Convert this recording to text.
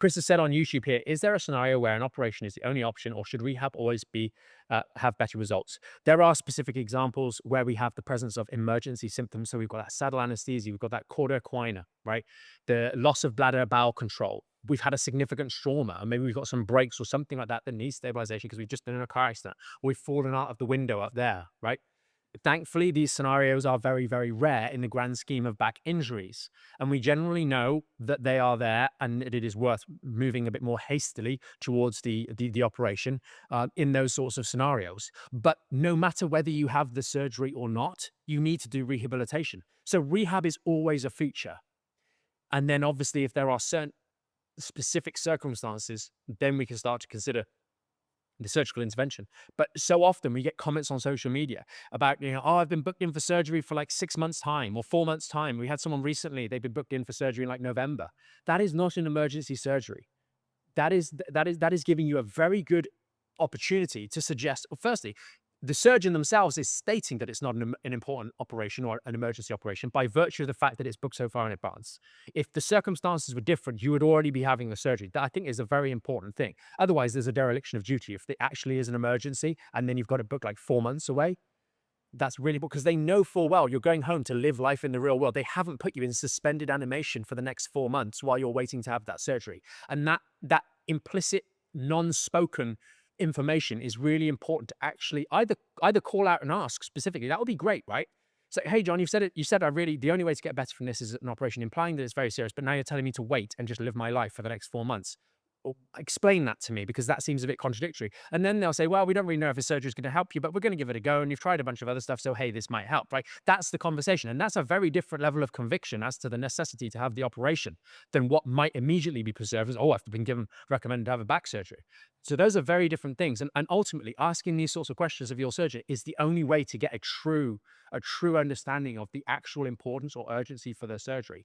Chris has said on YouTube here, is there a scenario where an operation is the only option, or should rehab always be have better results? There are specific examples where we have the presence of emergency symptoms. So we've got that saddle anesthesia, we've got that cauda equina, right? The loss of bladder bowel control. We've had a significant trauma, and maybe we've got some breaks or something like that that needs stabilization because we've just been in a car accident, or we've fallen out of the window up there, right? Thankfully, these scenarios are very, very rare in the grand scheme of back injuries. And we generally know that they are there and that it is worth moving a bit more hastily towards the operation in those sorts of scenarios. But no matter whether you have the surgery or not, you need to do rehabilitation. So rehab is always a feature. And then obviously, if there are certain specific circumstances, then we can start to consider the surgical intervention. But so often we get comments on social media about, oh, I've been booked in for surgery for like 6 months' time or 4 months' time. We had someone recently, they've been booked in for surgery in like November. That is not an emergency surgery. That is giving you a very good opportunity to suggest, well, firstly, the surgeon themselves is stating that it's not an important operation or an emergency operation by virtue of the fact that it's booked so far in advance. If the circumstances were different, you would already be having the surgery. That I think is a very important thing. Otherwise, there's a dereliction of duty. If it actually is an emergency and then you've got it booked like 4 months away, that's really because they know full well you're going home to live life in the real world. They haven't put you in suspended animation for the next 4 months while you're waiting to have that surgery. And that implicit, non-spoken information is really important to actually either call out and ask specifically. That would be great, right? So, hey, John, you've said it. You said I really the only way to get better from this is an operation, implying that it's very serious. But now you're telling me to wait and just live my life for the next 4 months. Well, explain that to me because that seems a bit contradictory. And then they'll say, well, we don't really know if a surgery is going to help you, but we're going to give it a go. And you've tried a bunch of other stuff. So, hey, this might help, right? That's the conversation. And that's a very different level of conviction as to the necessity to have the operation than what might immediately be perceived as, oh, I've been recommended to have a back surgery. So those are very different things. And ultimately, asking these sorts of questions of your surgeon is the only way to get a true understanding of the actual importance or urgency for the surgery.